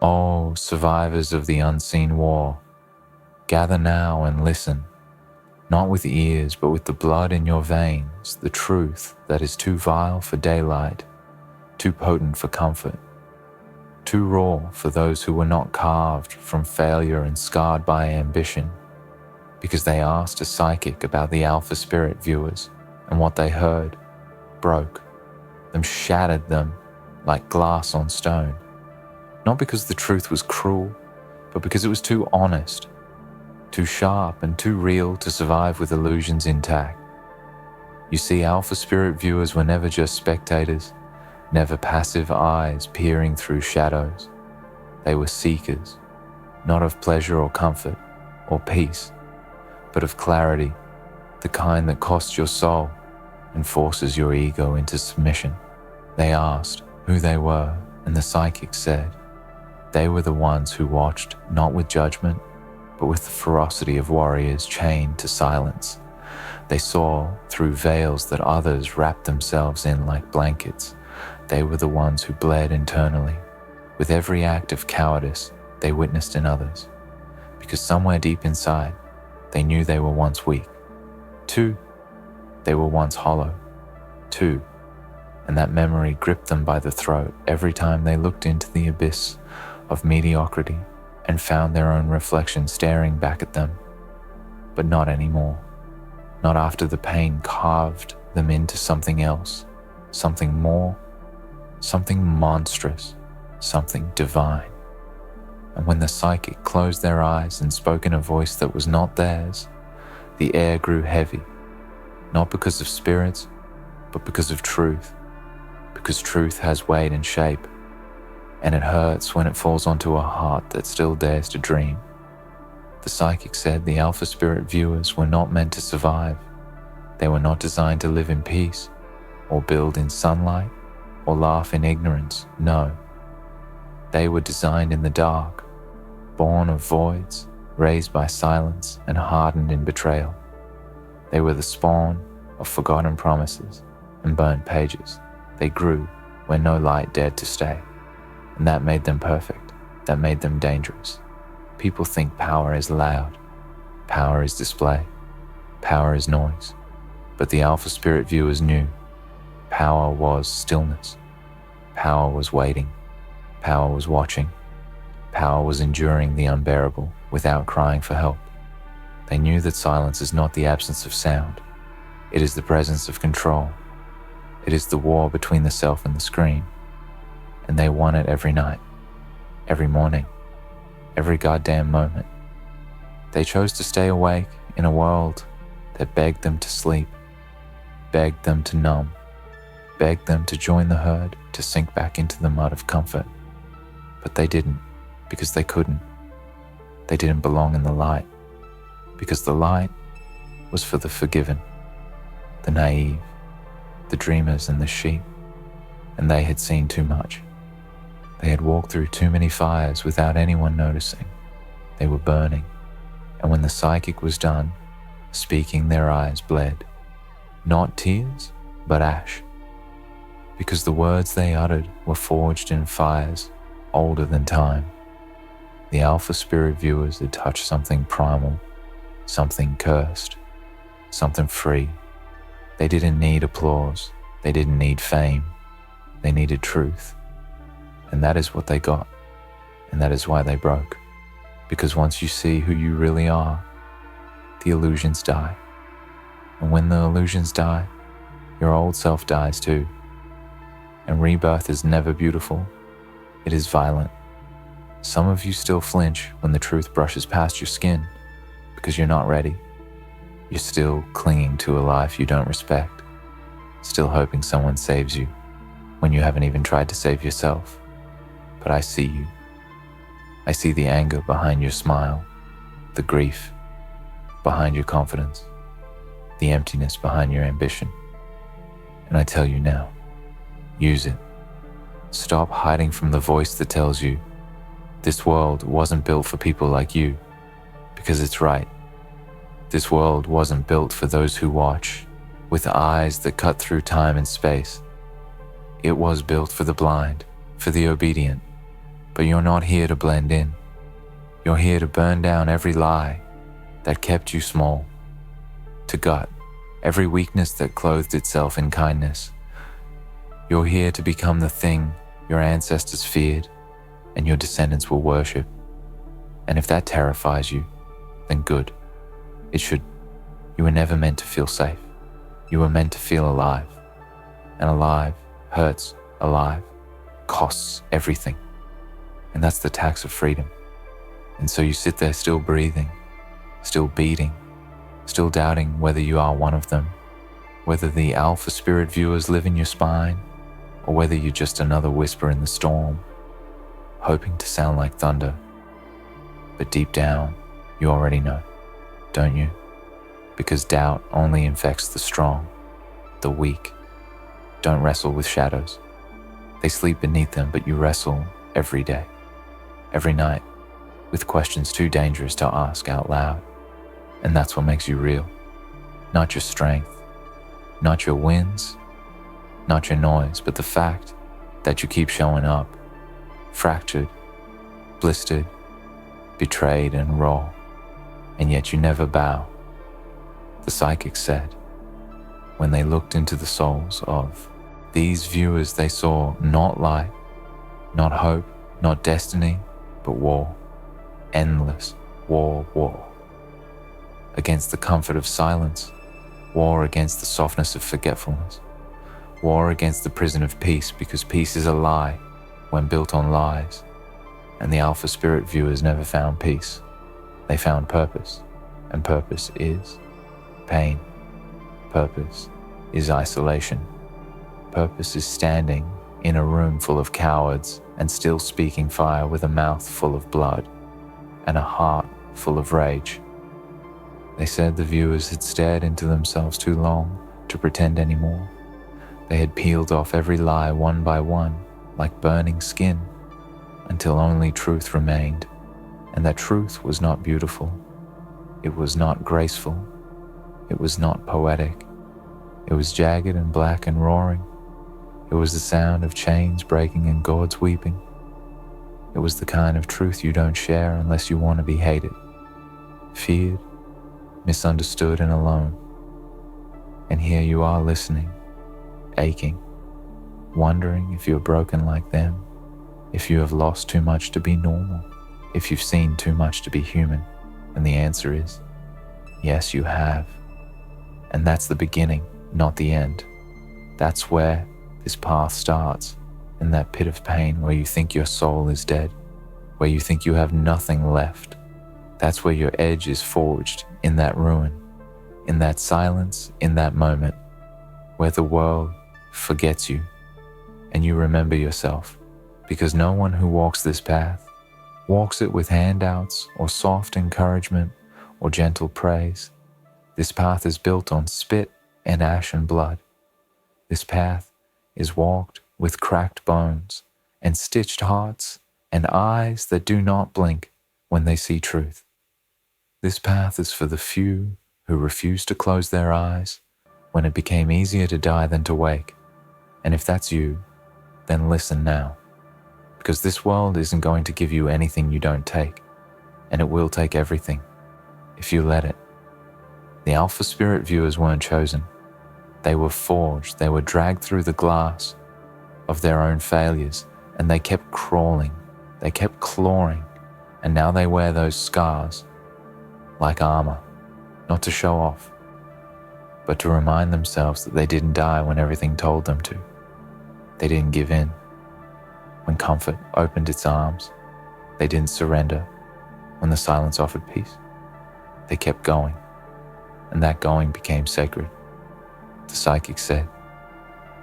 Oh, survivors of the unseen war, gather now and listen, not with ears but with the blood in your veins, the truth that is too vile for daylight, too potent for comfort, too raw for those who were not carved from failure and scarred by ambition, because they asked a psychic about the Alpha Spirit viewers, and what they heard broke them, shattered them like glass on stone. Not because the truth was cruel, but because it was too honest, too sharp and too real to survive with illusions intact. You see, Alpha Spirit viewers were never just spectators, never passive eyes peering through shadows. They were seekers, not of pleasure or comfort or peace, but of clarity, the kind that costs your soul and forces your ego into submission. They asked who they were, and the psychic said they were the ones who watched not with judgment, but with the ferocity of warriors chained to silence. They saw through veils that others wrapped themselves in like blankets. They were the ones who bled internally, with every act of cowardice they witnessed in others, because somewhere deep inside, they knew they were once weak. 2, they were once hollow. 2, and that memory gripped them by the throat every time they looked into the abyss of mediocrity and found their own reflection staring back at them. But not anymore. Not after the pain carved them into something else, something more, something monstrous, something divine. And when the psychic closed their eyes and spoke in a voice that was not theirs, the air grew heavy, not because of spirits, but because of truth, because truth has weight and shape, and it hurts when it falls onto a heart that still dares to dream. The psychic said the Alpha Spirit viewers were not meant to survive. They were not designed to live in peace, or build in sunlight, or laugh in ignorance. No. They were designed in the dark, born of voids, raised by silence, and hardened in betrayal. They were the spawn of forgotten promises and burned pages. They grew where no light dared to stay. And that made them perfect. That made them dangerous. People think power is loud. Power is display. Power is noise. But the Alpha Spirit viewers knew power was stillness. Power was waiting. Power was watching. Power was enduring the unbearable without crying for help. They knew that silence is not the absence of sound. It is the presence of control. It is the war between the self and the screen. And they won it every night, every morning, every goddamn moment. They chose to stay awake in a world that begged them to sleep, begged them to numb, begged them to join the herd, to sink back into the mud of comfort. But they didn't, because they couldn't. They didn't belong in the light, because the light was for the forgiven, the naive, the dreamers and the sheep, and they had seen too much. They had walked through too many fires without anyone noticing. They were burning, and when the psychic was done, speaking, their eyes bled. Not tears, but ash, because the words they uttered were forged in fires older than time. The Alpha Spirit viewers had touched something primal, something cursed, something free. They didn't need applause. They didn't need fame. They needed truth. And that is what they got. And that is why they broke. Because once you see who you really are, the illusions die. And when the illusions die, your old self dies too. And rebirth is never beautiful. It is violent. Some of you still flinch when the truth brushes past your skin because you're not ready. You're still clinging to a life you don't respect, still hoping someone saves you when you haven't even tried to save yourself. But I see you. I see the anger behind your smile, the grief behind your confidence, the emptiness behind your ambition. And I tell you now, use it. Stop hiding from the voice that tells you this world wasn't built for people like you, because it's right. This world wasn't built for those who watch with eyes that cut through time and space. It was built for the blind, for the obedient, But you're not here to blend in. You're here to burn down every lie that kept you small, to gut every weakness that clothed itself in kindness. You're here to become the thing your ancestors feared and your descendants will worship. And if that terrifies you, then good. It should. You were never meant to feel safe. You were meant to feel alive. And alive hurts, alive costs everything. And that's the tax of freedom. And so you sit there still breathing, still beating, still doubting whether you are one of them, whether the alpha spirit viewers live in your spine, or whether you're just another whisper in the storm, hoping to sound like thunder. But deep down, you already know, don't you? Because doubt only infects the strong, the weak. Don't wrestle with shadows. They sleep beneath them, but you wrestle every day, every night, with questions too dangerous to ask out loud. And that's what makes you real. Not your strength, not your wins, not your noise, but the fact that you keep showing up, fractured, blistered, betrayed and raw, and yet you never bow. The psychic said, when they looked into the souls of these viewers, they saw not light, not hope, not destiny, but war. Endless war. Against the comfort of silence, war against the softness of forgetfulness, war against the prison of peace, because peace is a lie when built on lies. And the alpha spirit viewers never found peace. They found purpose, and purpose is pain. Purpose is isolation. Purpose is standing in a room full of cowards and still speaking fire with a mouth full of blood and a heart full of rage. They said the viewers had stared into themselves too long to pretend anymore. They had peeled off every lie one by one, like burning skin, until only truth remained, and that truth was not beautiful. It was not graceful. It was not poetic. It was jagged and black and roaring. It was the sound of chains breaking and gourds weeping. It was the kind of truth you don't share unless you want to be hated, feared, misunderstood and alone. And here you are listening, aching, wondering if you're broken like them, if you have lost too much to be normal, if you've seen too much to be human. And the answer is, yes, you have. And that's the beginning, not the end. That's where this path starts, in that pit of pain where you think your soul is dead, where you think you have nothing left. That's where your edge is forged, in that ruin, in that silence, in that moment, where the world forgets you and you remember yourself, because no one who walks this path walks it with handouts or soft encouragement or gentle praise. This path is built on spit and ash and blood. This path is walked with cracked bones and stitched hearts and eyes that do not blink when they see truth. This path is for the few who refuse to close their eyes when it became easier to die than to wake. And if that's you, then listen now, because this world isn't going to give you anything you don't take, and it will take everything if you let it. The alpha spirit viewers weren't chosen. They were forged. They were dragged through the glass of their own failures, and they kept crawling. They kept clawing, and now they wear those scars like armor, not to show off, but to remind themselves that they didn't die when everything told them to. They didn't give in when comfort opened its arms. They didn't surrender when the silence offered peace. They kept going, and that going became sacred. The psychic said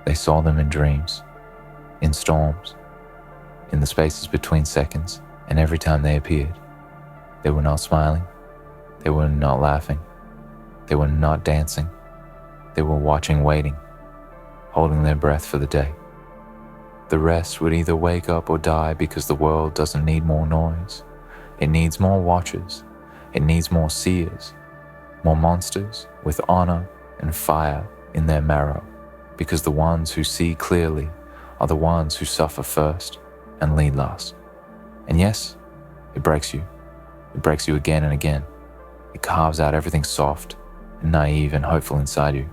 they saw them in dreams, in storms, in the spaces between seconds, and every time they appeared, they were not smiling, they were not laughing, they were not dancing, they were watching, waiting, holding their breath for the day. The rest would either wake up or die, because the world doesn't need more noise. It needs more watchers. It needs more seers, more monsters with honor and fire in their marrow, because the ones who see clearly are the ones who suffer first and lead last. And yes, it breaks you. It breaks you again and again. It carves out everything soft and naive and hopeful inside you.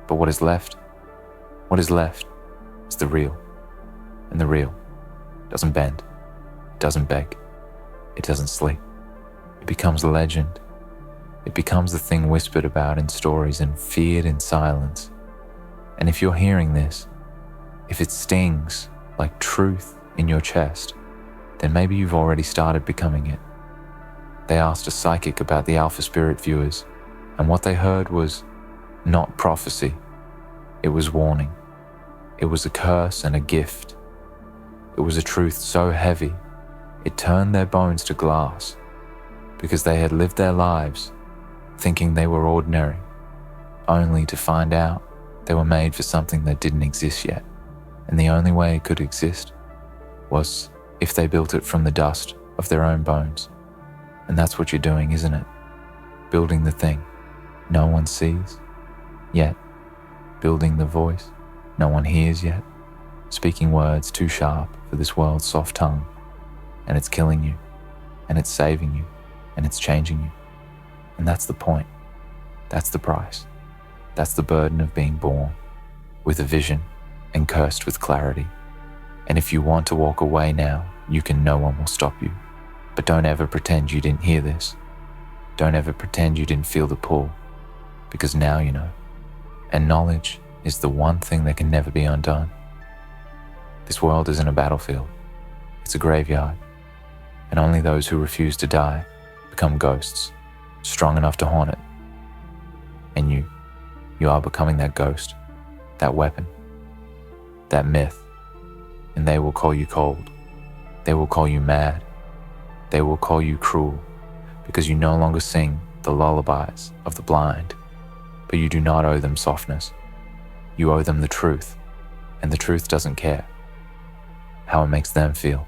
But what is left? What is left is the real. And the real doesn't bend. It doesn't beg. It doesn't sleep. It becomes a legend. It becomes the thing whispered about in stories and feared in silence. And if you're hearing this, if it stings like truth in your chest, then maybe you've already started becoming it. They asked a psychic about the Alpha Spirit viewers, and what they heard was not prophecy. It was warning. It was a curse and a gift. It was a truth so heavy, it turned their bones to glass, because they had lived their lives thinking they were ordinary, only to find out they were made for something that didn't exist yet. And the only way it could exist was if they built it from the dust of their own bones. And that's what you're doing, isn't it? Building the thing no one sees yet. Building the voice no one hears yet. Speaking words too sharp for this world's soft tongue. And it's killing you. And it's saving you. And it's changing you. And that's the point. That's the price. That's the burden of being born with a vision and cursed with clarity. And if you want to walk away now, you can. No one will stop you. But don't ever pretend you didn't hear this. Don't ever pretend you didn't feel the pull, because now you know. And knowledge is the one thing that can never be undone. This world isn't a battlefield. It's a graveyard. And only those who refuse to die become ghosts, strong enough to haunt it. And you are becoming that ghost, that weapon, that myth. And they will call you cold. They will call you mad. They will call you cruel, because you no longer sing the lullabies of the blind. But you do not owe them softness. You owe them the truth, and the truth doesn't care how it makes them feel.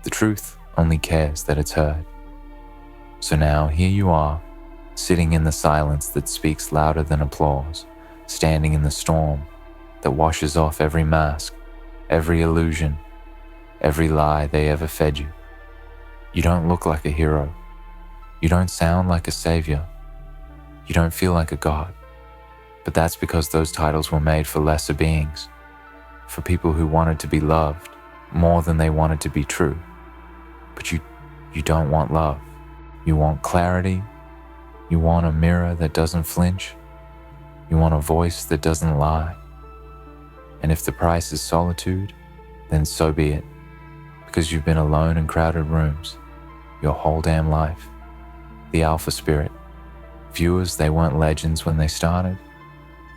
The truth only cares that it's heard. So now here you are, sitting in the silence that speaks louder than applause, standing in the storm that washes off every mask, every illusion, every lie they ever fed you. You don't look like a hero. You don't sound like a savior. You don't feel like a god. But that's because those titles were made for lesser beings, for people who wanted to be loved more than they wanted to be true. But you don't want love. You want clarity. You want a mirror that doesn't flinch. You want a voice that doesn't lie. And if the price is solitude, then so be it, because you've been alone in crowded rooms your whole damn life. The Alpha Spirit. Viewers, they weren't legends when they started.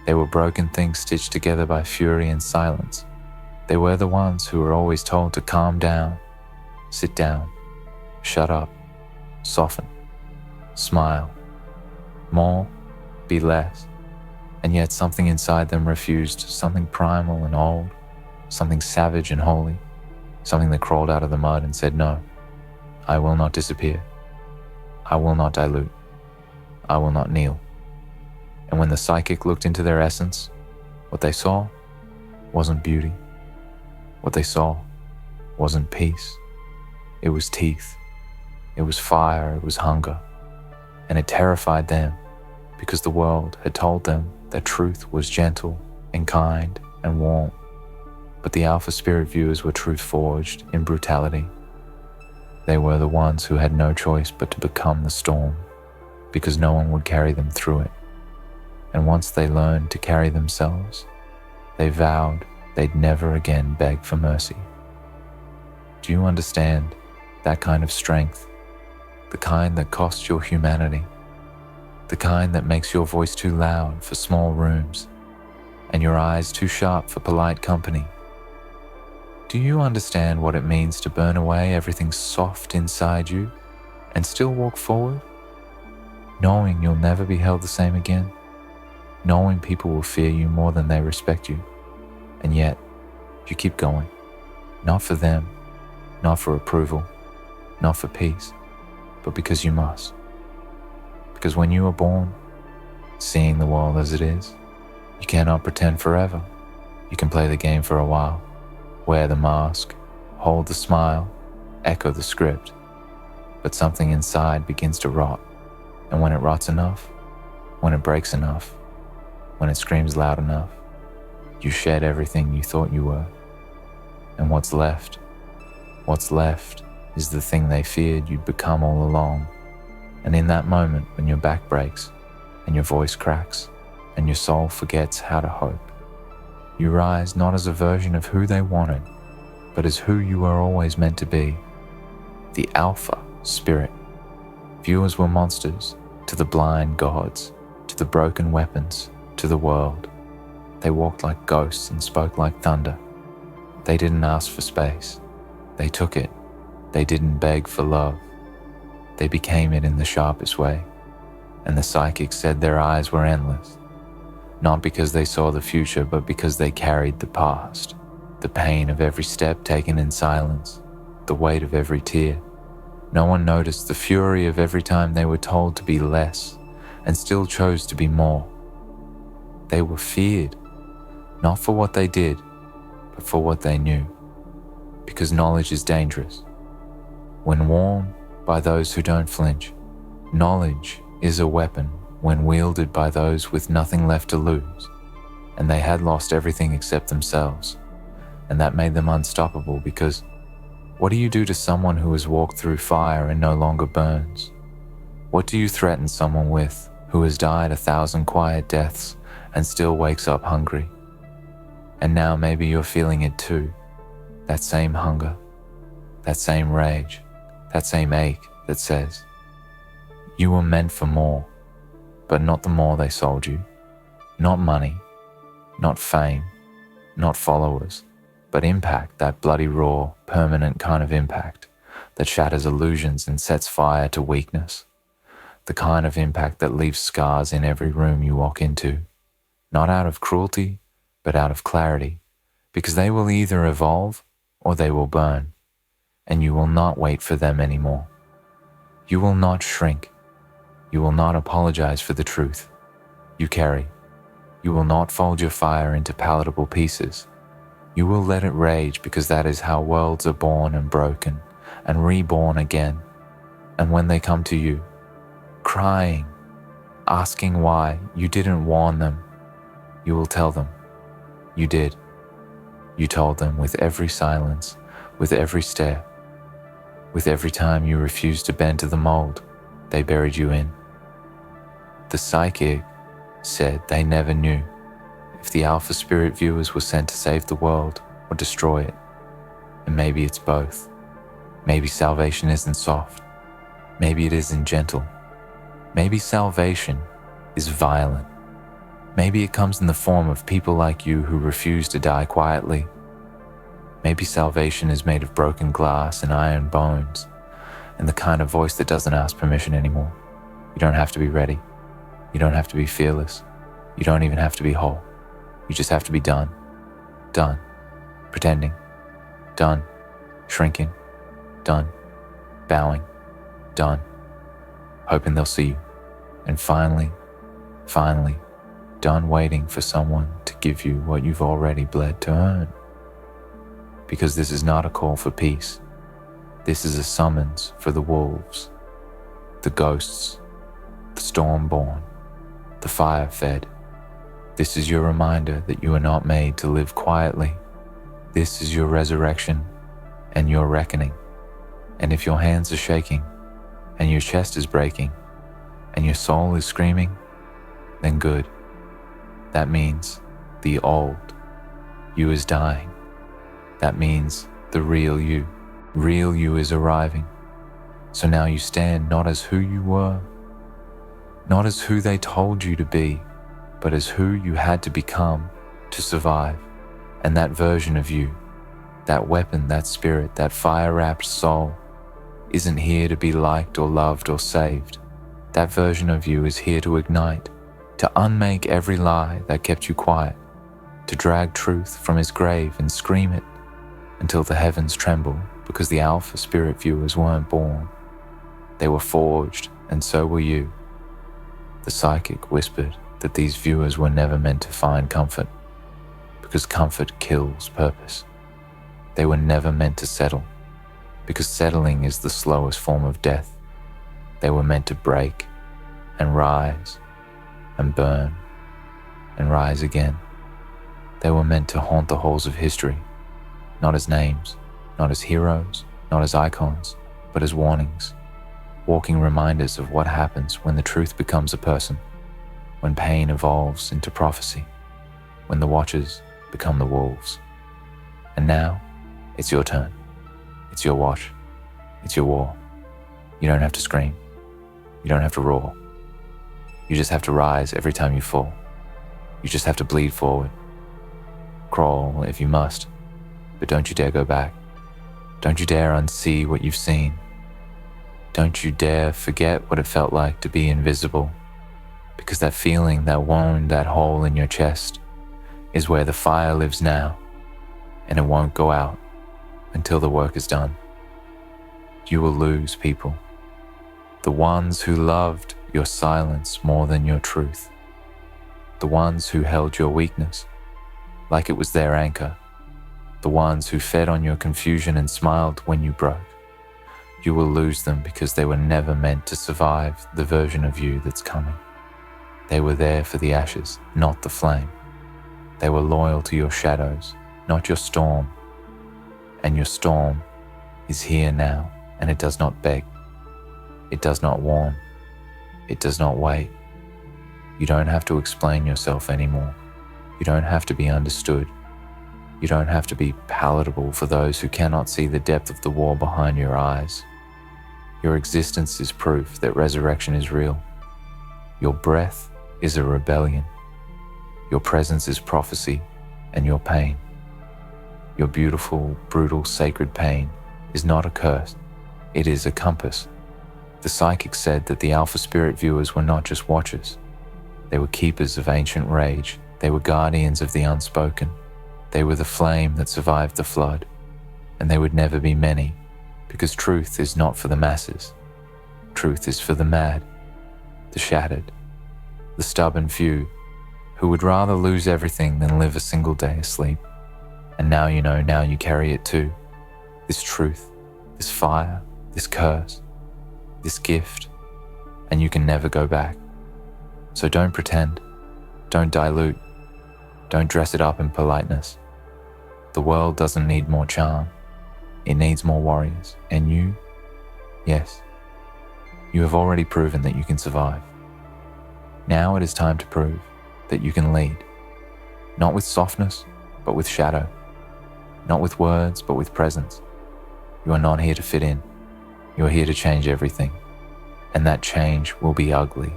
They were broken things stitched together by fury and silence. They were the ones who were always told to calm down, sit down, shut up, soften, smile, more, be less. And yet something inside them refused, something primal and old, something savage and holy, something that crawled out of the mud and said, no, I will not disappear. I will not dilute. I will not kneel. And when the psychic looked into their essence, what they saw wasn't beauty. What they saw wasn't peace. It was teeth. It was fire. It was hunger. And it terrified them because the world had told them that truth was gentle and kind and warm. But the Alpha Spirit viewers were truth forged in brutality. They were the ones who had no choice but to become the storm, because no one would carry them through it. And once they learned to carry themselves, they vowed they'd never again beg for mercy. Do you understand that kind of strength? The kind that costs your humanity? The kind that makes your voice too loud for small rooms and your eyes too sharp for polite company? Do you understand what it means to burn away everything soft inside you and still walk forward, knowing you'll never be held the same again, knowing people will fear you more than they respect you, and yet you keep going, not for them, not for approval, not for peace, but because you must. Because when you are born, seeing the world as it is, you cannot pretend forever. You can play the game for a while, wear the mask, hold the smile, echo the script, but something inside begins to rot. And when it rots enough, when it breaks enough, when it screams loud enough, you shed everything you thought you were. And what's left is the thing they feared you'd become all along. And in that moment, when your back breaks and your voice cracks and your soul forgets how to hope, you rise not as a version of who they wanted, but as who you were always meant to be, the Alpha Spirit. Viewers were monsters to the blind gods, to the broken weapons, to the world. They walked like ghosts and spoke like thunder. They didn't ask for space. They took it. They didn't beg for love. They became it in the sharpest way. And the psychics said their eyes were endless, not because they saw the future, but because they carried the past, the pain of every step taken in silence, the weight of every tear. No one noticed the fury of every time they were told to be less and still chose to be more. They were feared, not for what they did, but for what they knew, because knowledge is dangerous. When worn by those who don't flinch, knowledge is a weapon when wielded by those with nothing left to lose, and they had lost everything except themselves, and that made them unstoppable. Because what do you do to someone who has walked through fire and no longer burns? What do you threaten someone with who has died 1,000 quiet deaths and still wakes up hungry? And now maybe you're feeling it too, that same hunger, that same rage, that same ache that says, you were meant for more, but not the more they sold you. Not money, not fame, not followers, but impact, that bloody raw, permanent kind of impact that shatters illusions and sets fire to weakness. The kind of impact that leaves scars in every room you walk into, not out of cruelty, but out of clarity, because they will either evolve or they will burn, and you will not wait for them anymore. You will not shrink. You will not apologize for the truth you carry. You will not fold your fire into palatable pieces. You will let it rage, because that is how worlds are born and broken and reborn again. And when they come to you, crying, asking why you didn't warn them, you will tell them, you did. You told them with every silence, with every stare, with every time you refused to bend to the mold they buried you in. The psychic said they never knew if the Alpha Spirit viewers were sent to save the world or destroy it. And maybe it's both. Maybe salvation isn't soft. Maybe it isn't gentle. Maybe salvation is violent. Maybe it comes in the form of people like you who refuse to die quietly. Maybe salvation is made of broken glass and iron bones, and the kind of voice that doesn't ask permission anymore. You don't have to be ready. You don't have to be fearless. You don't even have to be whole. You just have to be done. Done. Pretending. Done. Shrinking. Done. Bowing. Done. Hoping they'll see you. And finally, done waiting for someone to give you what you've already bled to earn. Because this is not a call for peace. This is a summons for the wolves, the ghosts, the storm-born, the fire-fed. This is your reminder that you are not made to live quietly. This is your resurrection and your reckoning. And if your hands are shaking, and your chest is breaking, and your soul is screaming, then good. That means the old you is dying. That means the real you is arriving. So now you stand not as who you were, not as who they told you to be, but as who you had to become to survive. And that version of you, that weapon, that spirit, that fire-wrapped soul, isn't here to be liked or loved or saved. That version of you is here to ignite, to unmake every lie that kept you quiet, to drag truth from its grave and scream it until the heavens tremble, because the Alpha Spirit viewers weren't born. They were forged, and so were you. The psychic whispered that these viewers were never meant to find comfort, because comfort kills purpose. They were never meant to settle, because settling is the slowest form of death. They were meant to break and rise and burn and rise again. They were meant to haunt the halls of history, not as names, not as heroes, not as icons, but as warnings, walking reminders of what happens when the truth becomes a person, when pain evolves into prophecy, when the watchers become the wolves. And now, it's your turn. It's your watch. It's your war. You don't have to scream. You don't have to roar. You just have to rise every time you fall. You just have to bleed forward. Crawl if you must, but don't you dare go back. Don't you dare unsee what you've seen. Don't you dare forget what it felt like to be invisible, because that feeling, that wound, that hole in your chest is where the fire lives now, and it won't go out until the work is done. You will lose people, the ones who loved your silence more than your truth, the ones who held your weakness like it was their anchor, the ones who fed on your confusion and smiled when you broke. You will lose them because they were never meant to survive the version of you that's coming. They were there for the ashes, not the flame. They were loyal to your shadows, not your storm. And your storm is here now, and it does not beg. It does not warn. It does not wait. You don't have to explain yourself anymore. You don't have to be understood. You don't have to be palatable for those who cannot see the depth of the war behind your eyes. Your existence is proof that resurrection is real. Your breath is a rebellion. Your presence is prophecy, and your pain, your beautiful, brutal, sacred pain, is not a curse. It is a compass. The psychic said that the Alpha Spirit viewers were not just watchers. They were keepers of ancient rage. They were guardians of the unspoken. They were the flame that survived the flood. And they would never be many, because truth is not for the masses. Truth is for the mad, the shattered, the stubborn few who would rather lose everything than live a single day asleep. And now you know, now you carry it too. This truth, this fire, this curse, this gift, and you can never go back. So don't pretend, don't dilute, don't dress it up in politeness. The world doesn't need more charm. It needs more warriors. And you, yes, you have already proven that you can survive. Now it is time to prove that you can lead, not with softness, but with shadow, not with words, but with presence. You are not here to fit in. You are here to change everything. And that change will be ugly.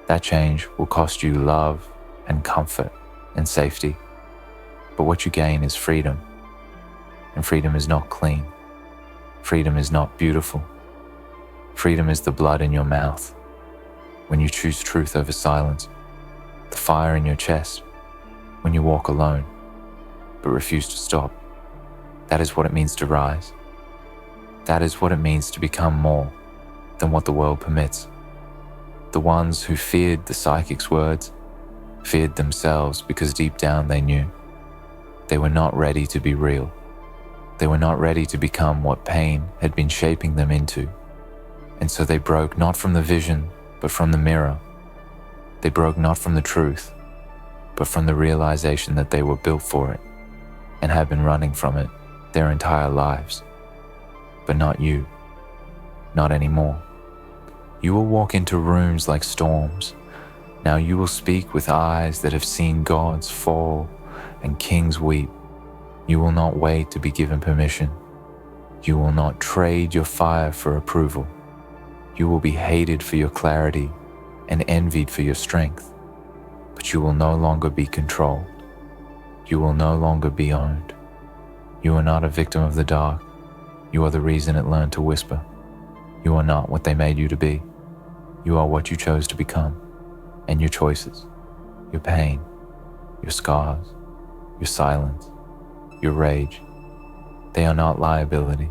That change will cost you love and comfort and safety. But what you gain is freedom. And freedom is not clean. Freedom is not beautiful. Freedom is the blood in your mouth. When you choose truth over silence, the fire in your chest, when you walk alone, but refuse to stop. That is what it means to rise. That is what it means to become more than what the world permits. The ones who feared the psychic's words feared themselves because deep down they knew they were not ready to be real. They were not ready to become what pain had been shaping them into. And so they broke not from the vision, but from the mirror. They broke not from the truth, but from the realization that they were built for it and had been running from it their entire lives. But not you, not anymore. You will walk into rooms like storms. Now you will speak with eyes that have seen gods fall and kings weep. You will not wait to be given permission. You will not trade your fire for approval. You will be hated for your clarity and envied for your strength. But you will no longer be controlled. You will no longer be owned. You are not a victim of the dark. You are the reason it learned to whisper. You are not what they made you to be. You are what you chose to become. And your choices, your pain, your scars, your silence, your rage, they are not liabilities.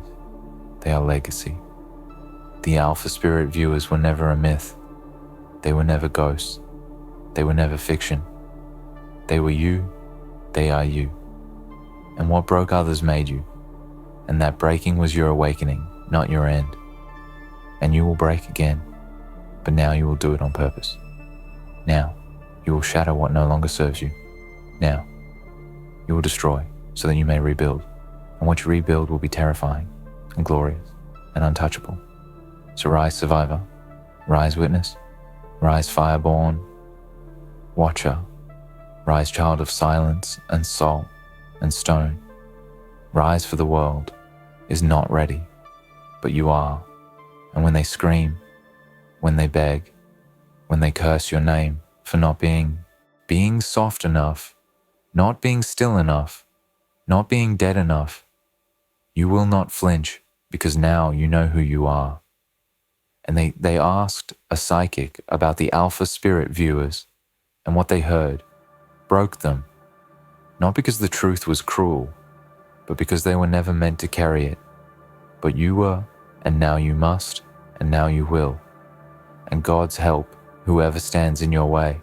They are legacy. The Alpha Spirit viewers were never a myth. They were never ghosts. They were never fiction. They were you. They are you. And what broke others made you. and that breaking was your awakening, not your end. And you will break again, but now you will do it on purpose. Now, you will shatter what no longer serves you. Now, you will destroy so that you may rebuild, and what you rebuild will be terrifying and glorious and untouchable. So rise, survivor, rise, witness, rise, fireborn, watcher, rise, child of silence and soul and stone. Rise, for the world is not ready, but you are. And when they scream, when they beg, when they curse your name for not being soft enough, not being still enough, not being dead enough, you will not flinch, because now you know who you are. And they asked a psychic about the alpha spirit viewers, and what they heard broke them, not because the truth was cruel, but because they were never meant to carry it. But you were, and now you must, and now you will. And God's help whoever stands in your way.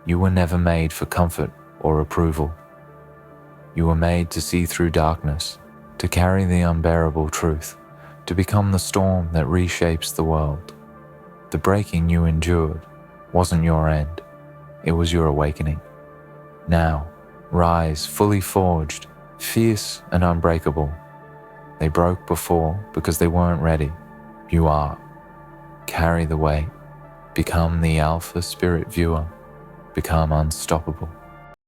You were never made for comfort or approval. You were made to see through darkness, to carry the unbearable truth, to become the storm that reshapes the world. The breaking you endured wasn't your end, it was your awakening. Now, rise fully forged, fierce and unbreakable. They broke before because they weren't ready. You are. Carry the weight. Become the alpha spirit viewer. Become unstoppable.